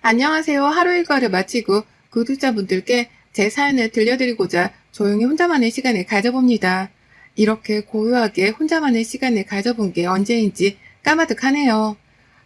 안녕하세요. 하루 일과를 마치고 구독자분들께 제 사연을 들려드리고자 조용히 혼자만의 시간을 가져봅니다. 이렇게 고요하게 혼자만의 시간을 가져본 게 언제인지 까마득하네요.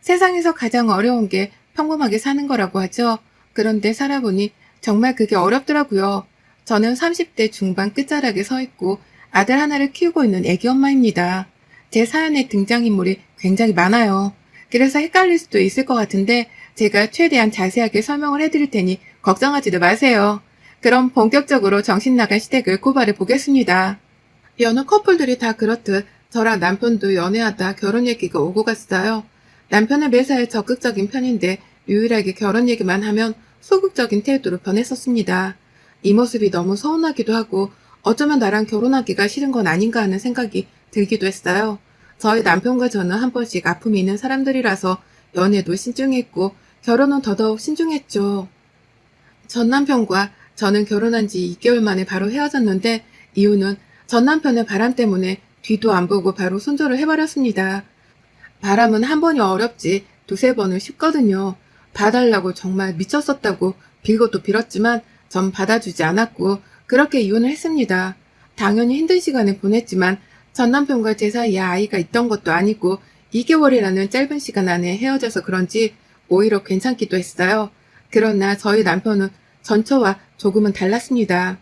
세상에서 가장 어려운 게 평범하게 사는 거라고 하죠. 그런데 살아보니 정말 그게 어렵더라고요. 저는 30대 중반 끝자락에 서 있고 아들 하나를 키우고 있는 애기 엄마입니다. 제 사연의 등장인물이 굉장히 많아요. 그래서 헷갈릴 수도 있을 것 같은데 제가 최대한 자세하게 설명을 해드릴 테니 걱정하지도 마세요. 그럼 본격적으로 정신나간 시댁을 고발해 보겠습니다. 여느 커플들이 다 그렇듯 저랑 남편도 연애하다 결혼 얘기가 오고 갔어요. 남편은 매사에 적극적인 편인데 유일하게 결혼 얘기만 하면 소극적인 태도로 변했었습니다. 이 모습이 너무 서운하기도 하고 어쩌면 나랑 결혼하기가 싫은 건 아닌가 하는 생각이 들기도 했어요. 저희 남편과 저는 한 번씩 아픔이 있는 사람들이라서 연애도 신중했고 결혼은 더더욱 신중했죠. 전 남편과 저는 결혼한 지 2개월 만에 바로 헤어졌는데 이유는 전 남편의 바람 때문에 뒤도 안 보고 바로 손절을 해버렸습니다. 바람은 한 번이 어렵지 두세 번은 쉽거든요. 봐달라고 정말 미쳤었다고 빌고 또 빌었지만 전 받아주지 않았고 그렇게 이혼을 했습니다. 당연히 힘든 시간을 보냈지만 전 남편과 제 사이에 아이가 있던 것도 아니고 2개월이라는 짧은 시간 안에 헤어져서 그런지 오히려 괜찮기도 했어요. 그러나 저희 남편은 전처와 조금은 달랐습니다.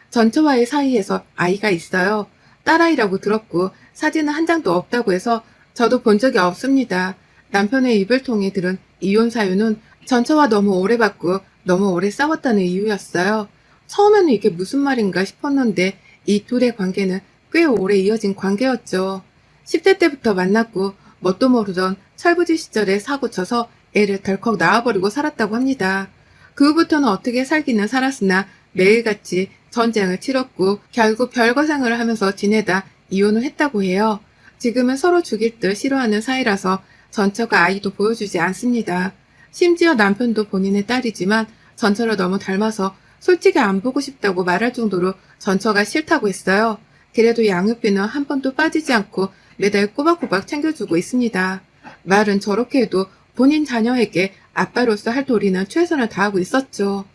전처와의 사이에서 아이가 있어요. 딸아이라고 들었고 사진은 한 장도 없다고 해서 저도 본 적이 없습니다. 남편의 입을 통해 들은 이혼 사유는 전처와 너무 오래 봤고 너무 오래 싸웠다는 이유였어요. 처음에는 이게 무슨 말인가 싶었는데 이 둘의 관계는 꽤 오래 이어진 관계였죠. 10대 때부터 만났고 뭣도 모르던 철부지 시절에 사고 쳐서 애를 덜컥 낳아버리고 살았다고 합니다. 그 후부터는 어떻게 살기는 살았으나 매일같이 전쟁을 치렀고 결국 별거생활을 하면서 지내다 이혼을 했다고 해요. 지금은 서로 죽일 듯 싫어하는 사이라서 전처가 아이도 보여주지 않습니다. 심지어 남편도 본인의 딸이지만 전처를 너무 닮아서 솔직히 안 보고 싶다고 말할 정도로 전처가 싫다고 했어요. 그래도 양육비는 한 번도 빠지지 않고 매달 꼬박꼬박 챙겨주고 있습니다. 말은 저렇게 해도 본인 자녀에게 아빠로서 할 도리는 최선을 다하고 있었죠.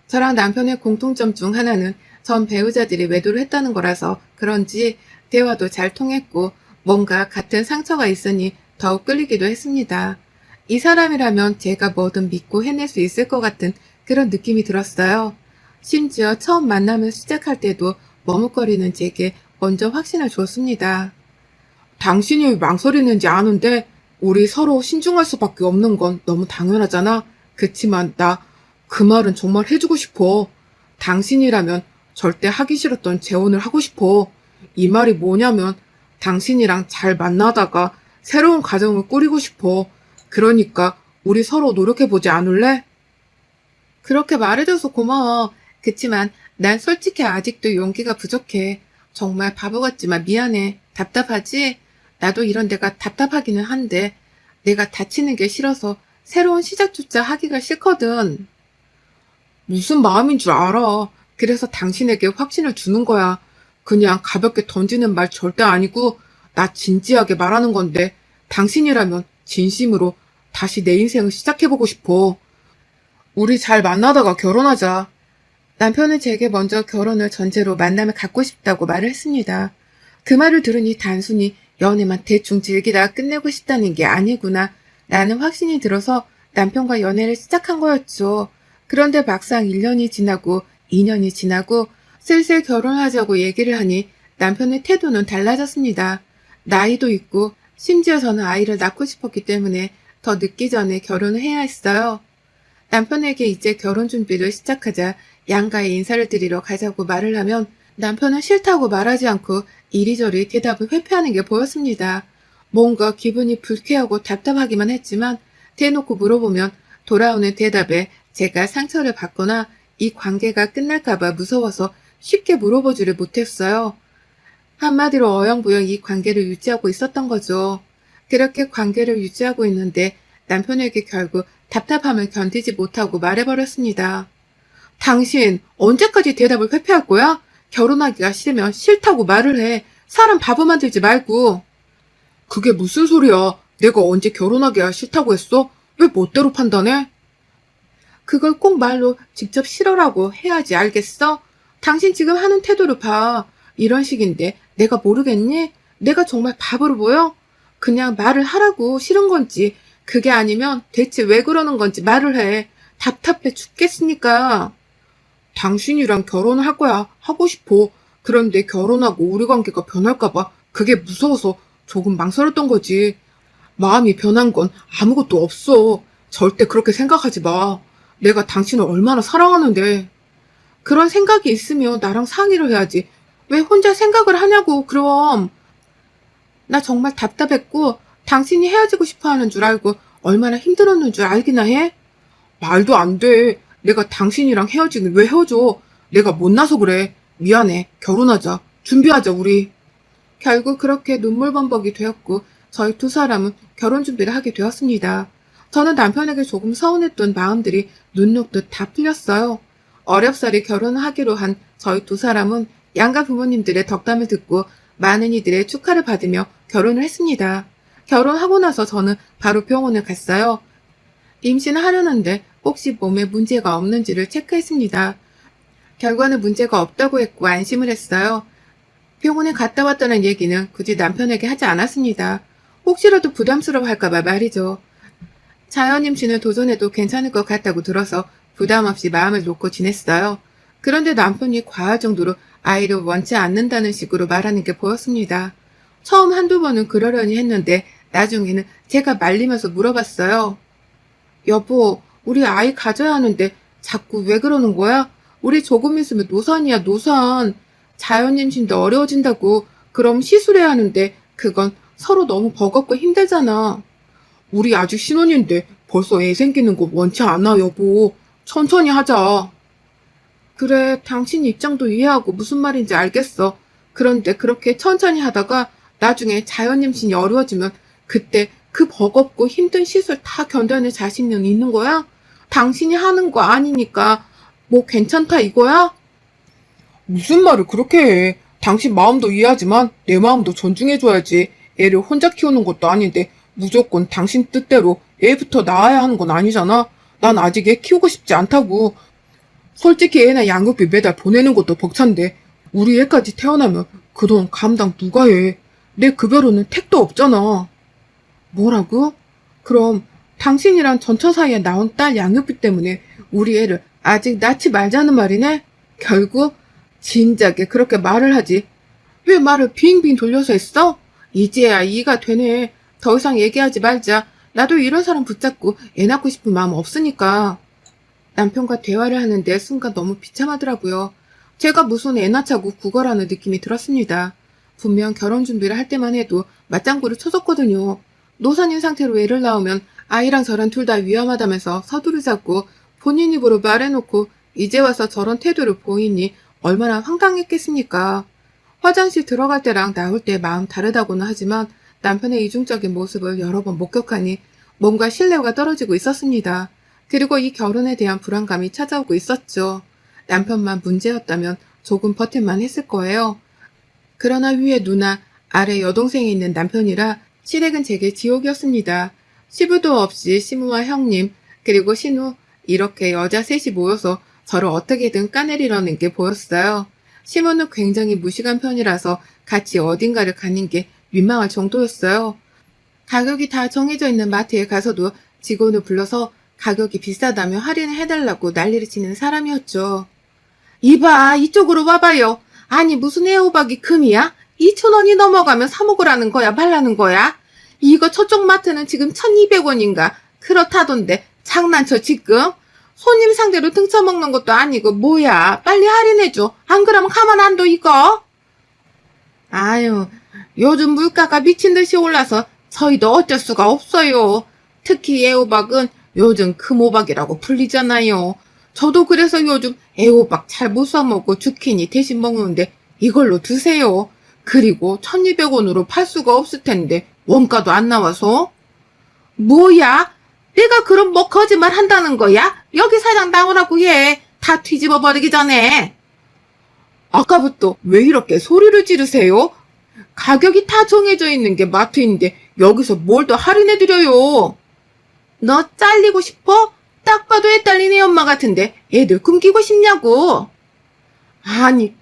저랑 남편의 공통점 중 하나는 전 배우자들이 외도를 했다는 거라서 그런지 대화도 잘 통했고 뭔가 같은 상처가 있으니 더욱 끌리기도 했습니다. 이 사람이라면 제가 뭐든 믿고 해낼 수 있을 것 같은 그런 느낌이 들었어요. 심지어 처음 만남을 시작할 때도 머뭇거리는 제게 먼저 확신을 줬습니다. 당신이 망설이는지 아는데 우리 서로 신중할 수밖에 없는 건 너무 당연하잖아. 그치만 나 그 말은 정말 해주고 싶어. 당신이라면 절대 하기 싫었던 재혼을 하고 싶어. 이 말이 뭐냐면 당신이랑 잘 만나다가 새로운 가정을 꾸리고 싶어. 그러니까 우리 서로 노력해보지 않을래? 그렇게 말해줘서 고마워. 그치만 난 솔직히 아직도 용기가 부족해. 정말 바보 같지만 미안해. 답답하지? 나도 이런 데가 답답하기는 한데 내가 다치는 게 싫어서 새로운 시작조차 하기가 싫거든. 무슨 마음인 줄 알아. 그래서 당신에게 확신을 주는 거야. 그냥 가볍게 던지는 말 절대 아니고 나 진지하게 말하는 건데 당신이라면 진심으로 다시 내 인생을 시작해보고 싶어. 우리 잘 만나다가 결혼하자. 남편은 제게 먼저 결혼을 전제로 만남을 갖고 싶다고 말을 했습니다. 그 말을 들으니 단순히 연애만 대충 즐기다 끝내고 싶다는 게 아니구나 라는 확신이 들어서 남편과 연애를 시작한 거였죠. 그런데 막상 1년이 지나고 2년이 지나고 슬슬 결혼하자고 얘기를 하니 남편의 태도는 달라졌습니다. 나이도 있고 심지어 저는 아이를 낳고 싶었기 때문에 더 늦기 전에 결혼을 해야 했어요. 남편에게 이제 결혼 준비를 시작하자 양가에 인사를 드리러 가자고 말을 하면 남편은 싫다고 말하지 않고 이리저리 대답을 회피하는 게 보였습니다. 뭔가 기분이 불쾌하고 답답하기만 했지만 대놓고 물어보면 돌아오는 대답에 제가 상처를 받거나 이 관계가 끝날까봐 무서워서 쉽게 물어보지를 못했어요. 한마디로 어영부영 이 관계를 유지하고 있었던 거죠. 그렇게 관계를 유지하고 있는데 남편에게 결국 답답함을 견디지 못하고 말해버렸습니다. 당신 언제까지 대답을 회피할 거야? 결혼하기가 싫으면 싫다고 말을 해. 사람 바보 만들지 말고. 그게 무슨 소리야? 내가 언제 결혼하기가 싫다고 했어? 왜 멋대로 판단해? 그걸 꼭 말로 직접 싫어라고 해야지 알겠어? 당신 지금 하는 태도를 봐. 이런 식인데 내가 모르겠니? 내가 정말 바보로 보여? 그냥 말을 하라고 싫은 건지 그게 아니면 대체 왜 그러는 건지 말을 해. 답답해 죽겠으니까. 당신이랑 결혼을 할 거야. 하고 싶어. 그런데 결혼하고 우리 관계가 변할까봐 그게 무서워서 조금 망설였던 거지. 마음이 변한 건 아무것도 없어. 절대 그렇게 생각하지 마. 내가 당신을 얼마나 사랑하는데. 그런 생각이 있으면 나랑 상의를 해야지. 왜 혼자 생각을 하냐고, 그럼. 나 정말 답답했고, 당신이 헤어지고 싶어 하는 줄 알고 얼마나 힘들었는 줄 알기나 해? 말도 안 돼. 내가 당신이랑 헤어지긴 왜 헤어져? 내가 못나서 그래. 미안해. 결혼하자. 준비하자, 우리. 결국 그렇게 눈물범벅이 되었고, 저희 두 사람은 결혼 준비를 하게 되었습니다. 저는 남편에게 조금 서운했던 마음들이 눈 녹듯 다 풀렸어요. 어렵사리 결혼을 하기로 한 저희 두 사람은 양가 부모님들의 덕담을 듣고 많은 이들의 축하를 받으며 결혼을 했습니다. 결혼하고 나서 저는 바로 병원을 갔어요. 임신을 하려는데 혹시 몸에 문제가 없는지를 체크했습니다. 결과는 문제가 없다고 했고 안심을 했어요. 병원에 갔다 왔다는 얘기는 굳이 남편에게 하지 않았습니다. 혹시라도 부담스러워할까봐 말이죠. 자연 임신을 도전해도 괜찮을 것 같다고 들어서 부담 없이 마음을 놓고 지냈어요. 그런데 남편이 과할 정도로 아이를 원치 않는다는 식으로 말하는 게 보였습니다. 처음 한두 번은 그러려니 했는데 나중에는 제가 말리면서 물어봤어요. 여보, 우리 아이 가져야 하는데 자꾸 왜 그러는 거야? 우리 조금 있으면 노산이야, 노산. 자연 임신도 어려워진다고. 그럼 시술해야 하는데 그건 서로 너무 버겁고 힘들잖아. 우리 아직 신혼인데 벌써 애 생기는 거 원치 않아, 여보. 천천히 하자. 그래, 당신 입장도 이해하고 무슨 말인지 알겠어. 그런데 그렇게 천천히 하다가 나중에 자연 임신이 어려워지면 그때 그 버겁고 힘든 시술 다 견뎌낼 자신은 있는 거야? 당신이 하는 거 아니니까 뭐 괜찮다 이거야? 무슨 말을 그렇게 해. 당신 마음도 이해하지만 내 마음도 존중해줘야지. 애를 혼자 키우는 것도 아닌데 무조건 당신 뜻대로 애부터 낳아야 하는 건 아니잖아. 난 아직 애 키우고 싶지 않다고. 솔직히 애나 양육비 매달 보내는 것도 벅찬데 우리 애까지 태어나면 그 돈 감당 누가 해. 내 급여로는 택도 없잖아. 뭐라고? 그럼 당신이랑 전처 사이에 나온 딸 양육비 때문에 우리 애를 아직 낳지 말자는 말이네? 결국 진작에 그렇게 말을 하지. 왜 말을 빙빙 돌려서 했어? 이제야 이해가 되네. 더 이상 얘기하지 말자. 나도 이런 사람 붙잡고 애 낳고 싶은 마음 없으니까. 남편과 대화를 하는데 순간 너무 비참하더라고요. 제가 무슨 애 낳자고 구걸하는 느낌이 들었습니다. 분명 결혼 준비를 할 때만 해도 맞장구를 쳐줬거든요. 노산인 상태로 애를 낳으면 아이랑 저랑 둘 다 위험하다면서 서두르자고 본인 입으로 말해놓고 이제 와서 저런 태도를 보이니 얼마나 황당했겠습니까. 화장실 들어갈 때랑 나올 때 마음 다르다고는 하지만 남편의 이중적인 모습을 여러 번 목격하니 뭔가 신뢰가 떨어지고 있었습니다. 그리고 이 결혼에 대한 불안감이 찾아오고 있었죠. 남편만 문제였다면 조금 버틸만 했을 거예요. 그러나 위에 누나, 아래 여동생이 있는 남편이라 시댁은 제게 지옥이었습니다. 시부도 없이 시무와 형님, 그리고 신우, 이렇게 여자 셋이 모여서 저를 어떻게든 까내리려는 게 보였어요. 시무는 굉장히 무식한 편이라서 같이 어딘가를 가는 게 민망할 정도였어요. 가격이 다 정해져 있는 마트에 가서도 직원을 불러서 가격이 비싸다며 할인을 해달라고 난리를 치는 사람이었죠. 이봐, 이쪽으로 와봐요. 아니 무슨 애호박이 금이야? 2,000원이 넘어가면 사 먹으라는 거야, 말라는 거야? 이거 저쪽 마트는 지금 1,200원인가 그렇다던데 장난쳐 지금? 손님 상대로 등쳐먹는 것도 아니고 뭐야, 빨리 할인해줘. 안 그러면 가만 안 둬 이거. 아유, 요즘 물가가 미친 듯이 올라서 저희도 어쩔 수가 없어요. 특히 애호박은 요즘 금호박이라고 불리잖아요. 저도 그래서 요즘 애호박 잘 못 사먹고 주키니 대신 먹는데 이걸로 드세요. 그리고 1,200원으로 팔 수가 없을 텐데 원가도 안 나와서. 뭐야? 내가 그럼 뭐 거짓말 한다는 거야? 여기 사장 나오라고 해. 다 뒤집어 버리기 전에. 아까부터 왜 이렇게 소리를 지르세요? 가격이 다 정해져 있는 게 마트인데 여기서 뭘 더 할인해드려요. 너 잘리고 싶어? 딱 봐도 애 딸리네 엄마 같은데 애들 굶기고 싶냐고. 아니,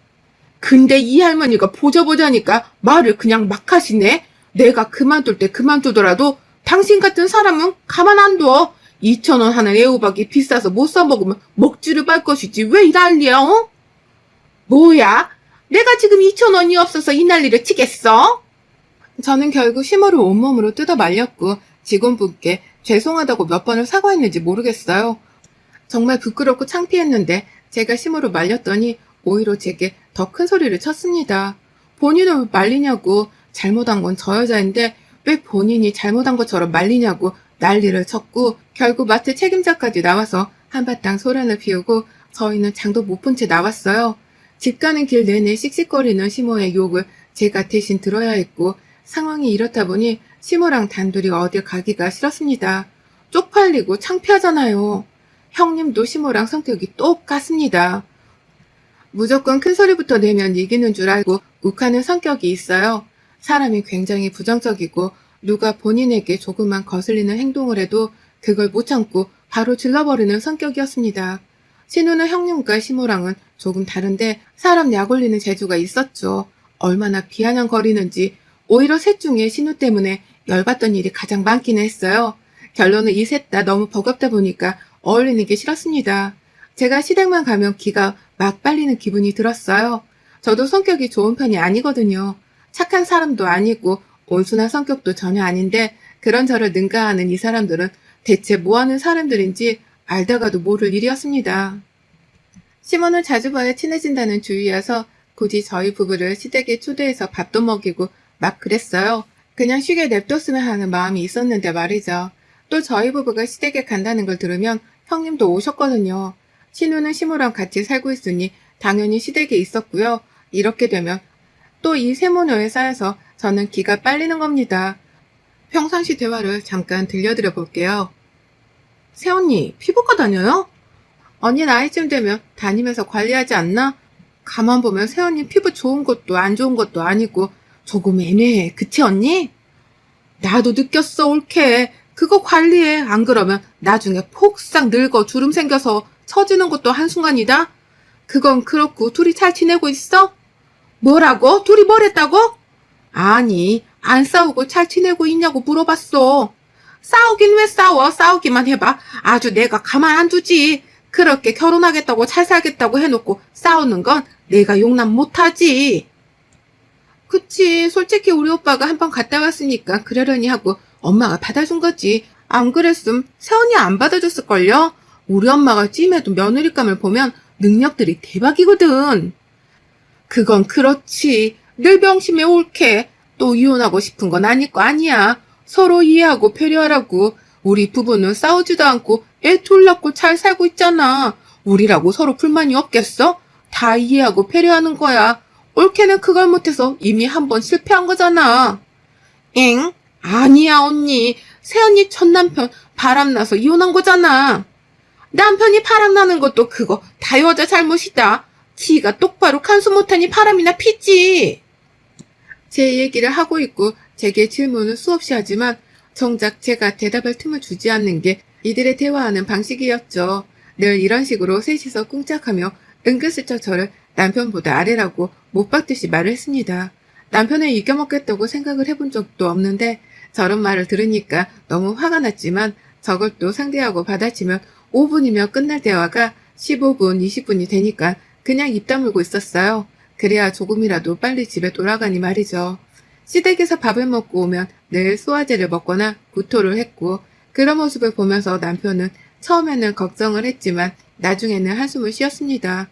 근데 이 할머니가 보자보자니까 말을 그냥 막 하시네. 내가 그만둘 때 그만두더라도 당신 같은 사람은 가만 안 둬. 2,000원 하는 애호박이 비싸서 못 사먹으면 먹지를 말 것이지 왜 이 난리야, 어? 뭐야? 내가 지금 2,000원이 없어서 이 난리를 치겠어? 저는 결국 시모를 온몸으로 뜯어 말렸고 직원분께 죄송하다고 몇 번을 사과했는지 모르겠어요. 정말 부끄럽고 창피했는데 제가 시모를 말렸더니 오히려 제게 더 큰 소리를 쳤습니다. 본인을 왜 말리냐고, 잘못한 건 저 여자인데 왜 본인이 잘못한 것처럼 말리냐고 난리를 쳤고 결국 마트 책임자까지 나와서 한바탕 소란을 피우고 저희는 장도 못 본 채 나왔어요. 집 가는 길 내내 씩씩거리는 시모의 욕을 제가 대신 들어야 했고 상황이 이렇다 보니 시모랑 단둘이 어딜 가기가 싫었습니다. 쪽팔리고 창피하잖아요. 형님도 시모랑 성격이 똑같습니다. 무조건 큰 소리부터 내면 이기는 줄 알고 욱하는 성격이 있어요. 사람이 굉장히 부정적이고 누가 본인에게 조금만 거슬리는 행동을 해도 그걸 못 참고 바로 질러버리는 성격이었습니다. 신우는 형님과 시모랑은 조금 다른데 사람 약올리는 재주가 있었죠. 얼마나 비아냥거리는지 오히려 셋 중에 신우 때문에 열받던 일이 가장 많기는 했어요. 결론은 이 셋 다 너무 버겁다 보니까 어울리는 게 싫었습니다. 제가 시댁만 가면 기가 막 빨리는 기분이 들었어요. 저도 성격이 좋은 편이 아니거든요. 착한 사람도 아니고 온순한 성격도 전혀 아닌데 그런 저를 능가하는 이 사람들은 대체 뭐하는 사람들인지 알다가도 모를 일이었습니다. 시몬은 자주 봐야 친해진다는 주의여서 굳이 저희 부부를 시댁에 초대해서 밥도 먹이고 막 그랬어요. 그냥 쉬게 냅뒀으면 하는 마음이 있었는데 말이죠. 또 저희 부부가 시댁에 간다는 걸 들으면 형님도 오셨거든요. 신우는 시모랑 같이 살고 있으니 당연히 시댁에 있었고요. 이렇게 되면 또 이 세모녀에 쌓여서 저는 기가 빨리는 겁니다. 평상시 대화를 잠깐 들려드려 볼게요. 새언니, 피부과 다녀요? 언니 나이쯤 되면 다니면서 관리하지 않나? 가만 보면 새언니 피부 좋은 것도 안 좋은 것도 아니고 조금 애매해. 그치 언니? 나도 느꼈어 옳게. 그거 관리해. 안 그러면 나중에 폭삭 늙어 주름 생겨서 처지는 것도 한순간이다. 그건 그렇고 둘이 잘 지내고 있어? 뭐라고? 둘이 뭘 했다고? 아니, 안 싸우고 잘 지내고 있냐고 물어봤어. 싸우긴 왜 싸워? 싸우기만 해봐. 아주 내가 가만 안 두지. 그렇게 결혼하겠다고 잘 살겠다고 해놓고 싸우는 건 내가 용납 못하지. 그치, 솔직히 우리 오빠가 한 번 갔다 왔으니까 그러려니 하고 엄마가 받아준 거지. 안 그랬음 새언니 안 받아줬을걸요? 우리 엄마가 찜해도 며느리감을 보면 능력들이 대박이거든. 그건 그렇지. 늘 병심에 옳게. 또 이혼하고 싶은 건 아닐 거 아니야. 서로 이해하고 배려하라고. 우리 부부는 싸우지도 않고 애 둘 낳고 잘 살고 있잖아. 우리라고 서로 불만이 없겠어? 다 이해하고 배려하는 거야. 옳게는 그걸 못해서 이미 한 번 실패한 거잖아. 엥? 아니야 언니. 새언니 첫 남편 바람나서 이혼한 거잖아. 남편이 바람나는 것도 그거 다 여자 잘못이다. 지가 똑바로 간수 못하니 바람이나 피지. 제 얘기를 하고 있고 제게 질문을 수없이 하지만 정작 제가 대답할 틈을 주지 않는 게 이들의 대화하는 방식이었죠. 늘 이런 식으로 셋이서 꿍짝하며 은근슬쩍 저를 남편보다 아래라고 못 박듯이 말을 했습니다. 남편을 이겨먹겠다고 생각을 해본 적도 없는데 저런 말을 들으니까 너무 화가 났지만 저걸 또 상대하고 받아치면 5분이면 끝날 대화가 15분, 20분이 되니까 그냥 입 다물고 있었어요. 그래야 조금이라도 빨리 집에 돌아가니 말이죠. 시댁에서 밥을 먹고 오면 늘 소화제를 먹거나 구토를 했고 그런 모습을 보면서 남편은 처음에는 걱정을 했지만 나중에는 한숨을 쉬었습니다.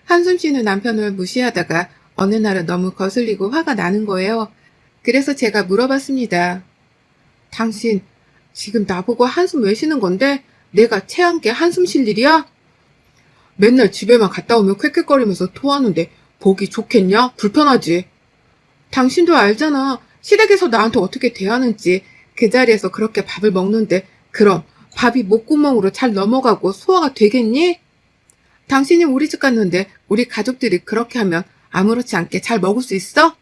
한숨 쉬는 남편을 무시하다가 어느 날은 너무 거슬리고 화가 나는 거예요. 그래서 제가 물어봤습니다. 당신 지금 나보고 한숨 왜 쉬는 건데 내가 체한 게 한숨 쉴 일이야? 맨날 집에만 갔다 오면 퀭퀭거리면서 토하는데 보기 좋겠냐? 불편하지? 당신도 알잖아. 시댁에서 나한테 어떻게 대하는지. 그 자리에서 그렇게 밥을 먹는데 그럼 밥이 목구멍으로 잘 넘어가고 소화가 되겠니? 당신이 우리 집 갔는데 우리 가족들이 그렇게 하면 아무렇지 않게 잘 먹을 수 있어?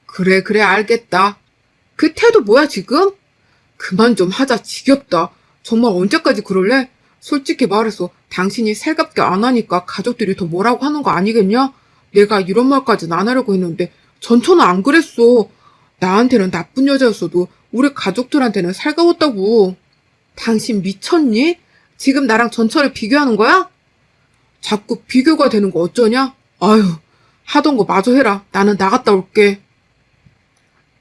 그래 알겠다. 그 태도 뭐야 지금? 그만 좀 하자. 지겹다. 정말 언제까지 그럴래? 솔직히 말해서 당신이 살갑게 안 하니까 가족들이 더 뭐라고 하는 거 아니겠냐? 내가 이런 말까지는 안 하려고 했는데 전처는 안 그랬어. 나한테는 나쁜 여자였어도 우리 가족들한테는 살가웠다고. 당신 미쳤니? 지금 나랑 전처를 비교하는 거야? 자꾸 비교가 되는 거 어쩌냐? 아유, 하던 거 마저 해라. 나는 나갔다 올게.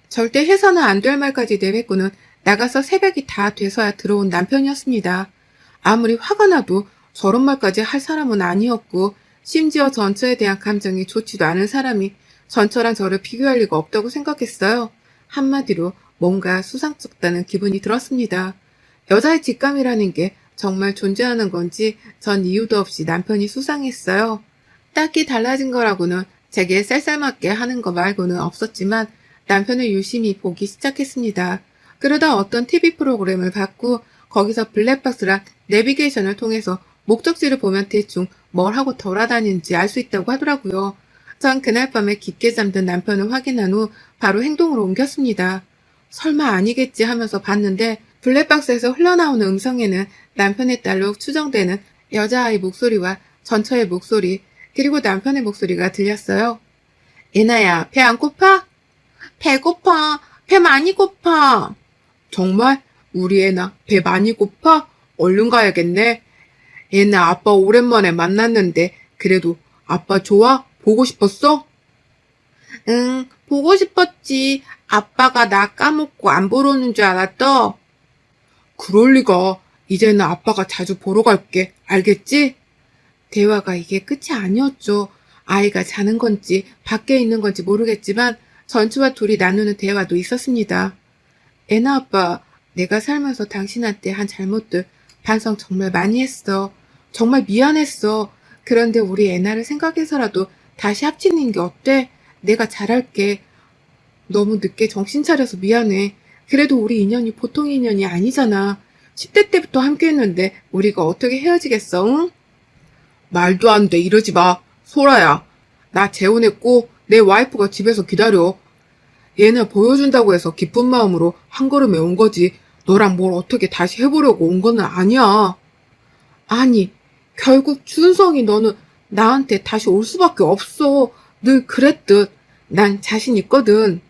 절대 해서는 안 될 말까지 내뱉고는 나가서 새벽이 다 돼서야 들어온 남편이었습니다. 아무리 화가 나도 저런 말까지 할 사람은 아니었고 심지어 전처에 대한 감정이 좋지도 않은 사람이 전처랑 저를 비교할 리가 없다고 생각했어요. 한마디로 뭔가 수상쩍다는 기분이 들었습니다. 여자의 직감이라는 게 정말 존재하는 건지 전 이유도 없이 남편이 수상했어요. 딱히 달라진 거라고는 제게 쌀쌀맞게 하는 거 말고는 없었지만 남편을 유심히 보기 시작했습니다. 그러다 어떤 TV 프로그램을 봤고 거기서 블랙박스랑 내비게이션을 통해서 목적지를 보면 대충 뭘 하고 돌아다니는지 알 수 있다고 하더라고요. 전 그날 밤에 깊게 잠든 남편을 확인한 후 바로 행동으로 옮겼습니다. 설마 아니겠지 하면서 봤는데 블랙박스에서 흘러나오는 음성에는 남편의 딸로 추정되는 여자아이 목소리와 전처의 목소리 그리고 남편의 목소리가 들렸어요. 예나야, 배 안 고파? 배고파. 배 많이 고파. 정말? 우리 애나 배 많이 고파? 얼른 가야겠네. 애나 아빠 오랜만에 만났는데 그래도 아빠 좋아? 보고 싶었어? 응, 보고 싶었지. 아빠가 나 까먹고 안 보러 오는 줄 알았어. 그럴 리가. 이제는 아빠가 자주 보러 갈게. 알겠지? 대화가 이게 끝이 아니었죠. 아이가 자는 건지 밖에 있는 건지 모르겠지만 전추와 둘이 나누는 대화도 있었습니다. 애나 아빠, 내가 살면서 당신한테 한 잘못들 반성 정말 많이 했어. 정말 미안했어. 그런데 우리 애나를 생각해서라도 다시 합치는 게 어때? 내가 잘할게. 너무 늦게 정신 차려서 미안해. 그래도 우리 인연이 보통 인연이 아니잖아. 10대 때부터 함께 했는데 우리가 어떻게 헤어지겠어, 응? 말도 안 돼. 이러지 마. 소라야. 나 재혼했고 내 와이프가 집에서 기다려. 얘는 보여준다고 해서 기쁜 마음으로 한 걸음에 온 거지. 너랑 뭘 어떻게 다시 해보려고 온 거는 아니야. 아니, 결국 준성이 너는 나한테 다시 올 수밖에 없어. 늘 그랬듯. 난 자신 있거든.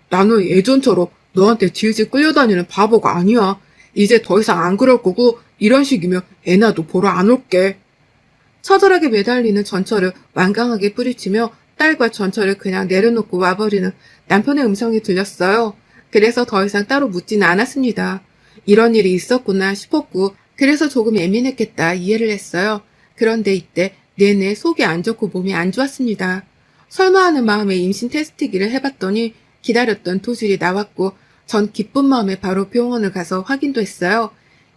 나는 예전처럼 너한테 질질 끌려다니는 바보가 아니야. 이제 더 이상 안 그럴 거고 이런 식이면 애나도 보러 안 올게. 처절하게 매달리는 전처를 완강하게 뿌리치며 딸과 전처를 그냥 내려놓고 와버리는 남편의 음성이 들렸어요. 그래서 더 이상 따로 묻지는 않았습니다. 이런 일이 있었구나 싶었고 그래서 조금 예민했겠다 이해를 했어요. 그런데 이때 내내 속이 안 좋고 몸이 안 좋았습니다. 설마 하는 마음에 임신 테스트기를 해봤더니 기다렸던 토질이 나왔고 전 기쁜 마음에 바로 병원을 가서 확인도 했어요.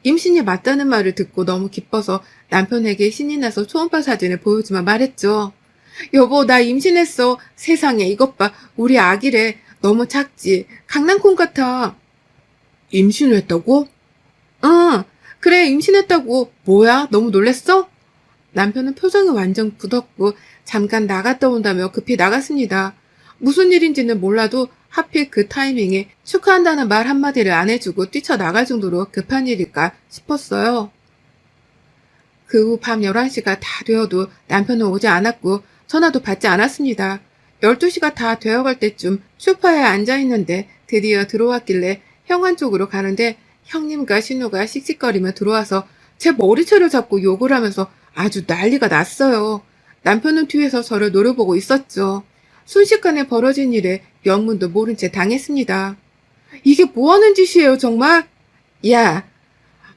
임신이 맞다는 말을 듣고 너무 기뻐서 남편에게 신이 나서 초음파 사진을 보여주며 말했죠. 여보, 나 임신했어. 세상에 이것 봐. 우리 아기래. 너무 작지. 강낭콩 같아. 임신을 했다고? 응, 그래 임신했다고. 뭐야? 너무 놀랬어? 남편은 표정이 완전 굳었고 잠깐 나갔다 온다며 급히 나갔습니다. 무슨 일인지는 몰라도 하필 그 타이밍에 축하한다는 말 한마디를 안 해주고 뛰쳐나갈 정도로 급한 일일까 싶었어요. 그 후 밤 11시가 다 되어도 남편은 오지 않았고 전화도 받지 않았습니다. 12시가 다 되어갈 때쯤 소파에 앉아있는데 드디어 들어왔길래 현관 쪽으로 가는데 형님과 신우가 씩씩거리며 들어와서 제 머리채를 잡고 욕을 하면서 아주 난리가 났어요. 남편은 뒤에서 저를 노려보고 있었죠. 순식간에 벌어진 일에 영문도 모른 채 당했습니다. 이게 뭐하는 짓이에요 정말? 야,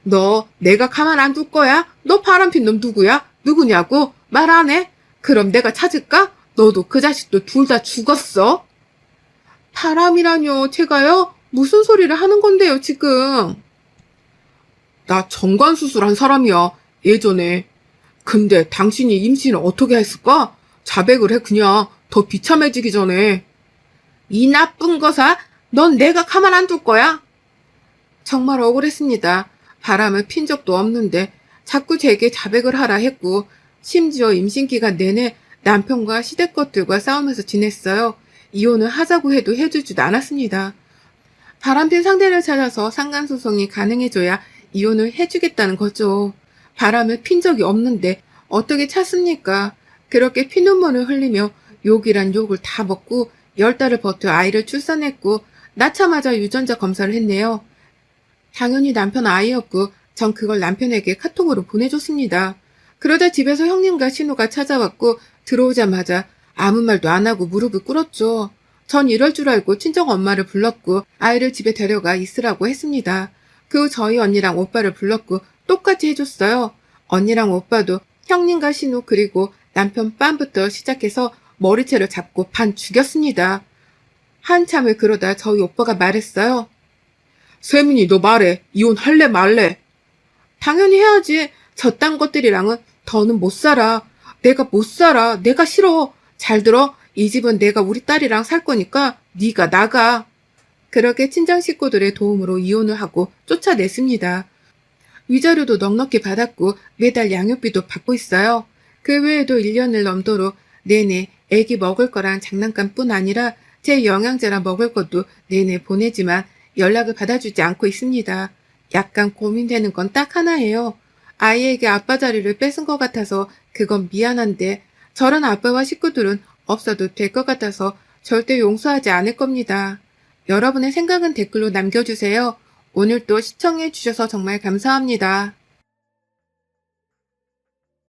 너 내가 가만 안 둘 거야? 너 바람핀 놈 누구야? 누구냐고? 말 안 해? 그럼 내가 찾을까? 너도 그 자식도 둘 다 죽었어? 바람이라뇨 제가요? 무슨 소리를 하는 건데요 지금? 나 정관수술한 사람이야. 예전에. 근데 당신이 임신을 어떻게 했을까? 자백을 해 그냥. 더 비참해지기 전에. 이 나쁜 거사, 넌 내가 가만 안 둘 거야? 정말 억울했습니다. 바람을 핀 적도 없는데 자꾸 제게 자백을 하라 했고 심지어 임신 기간 내내 남편과 시댁 것들과 싸우면서 지냈어요. 이혼을 하자고 해도 해주지도 않았습니다. 바람핀 상대를 찾아서 상간소송이 가능해져야 이혼을 해주겠다는 거죠. 바람을 핀 적이 없는데 어떻게 찾습니까? 그렇게 피눈물을 흘리며 욕이란 욕을 다 먹고 10달을 버텨 아이를 출산했고 낳자마자 유전자 검사를 했네요. 당연히 남편 아이였고 전 그걸 남편에게 카톡으로 보내줬습니다. 그러다 집에서 형님과 신우가 찾아왔고 들어오자마자 아무 말도 안 하고 무릎을 꿇었죠. 전 이럴 줄 알고 친정 엄마를 불렀고 아이를 집에 데려가 있으라고 했습니다. 그 후 저희 언니랑 오빠를 불렀고 똑같이 해줬어요. 언니랑 오빠도 형님과 신우 그리고 남편 빰부터 시작해서 머리채를 잡고 반 죽였습니다. 한참을 그러다 저희 오빠가 말했어요. 세민이 너 말해. 이혼할래 말래? 당연히 해야지. 저딴 것들이랑은 더는 못 살아. 내가 못 살아. 내가 싫어. 잘 들어. 이 집은 내가 우리 딸이랑 살 거니까 네가 나가. 그렇게 친정 식구들의 도움으로 이혼을 하고 쫓아냈습니다. 위자료도 넉넉히 받았고 매달 양육비도 받고 있어요. 그 외에도 1년을 넘도록 내내 애기 먹을 거랑 장난감뿐 아니라 제 영양제랑 먹을 것도 내내 보내지만 연락을 받아주지 않고 있습니다. 약간 고민되는 건 딱 하나예요. 아이에게 아빠 자리를 뺏은 것 같아서 그건 미안한데 저런 아빠와 식구들은 없어도 될 것 같아서 절대 용서하지 않을 겁니다. 여러분의 생각은 댓글로 남겨주세요. 오늘도 시청해주셔서 정말 감사합니다.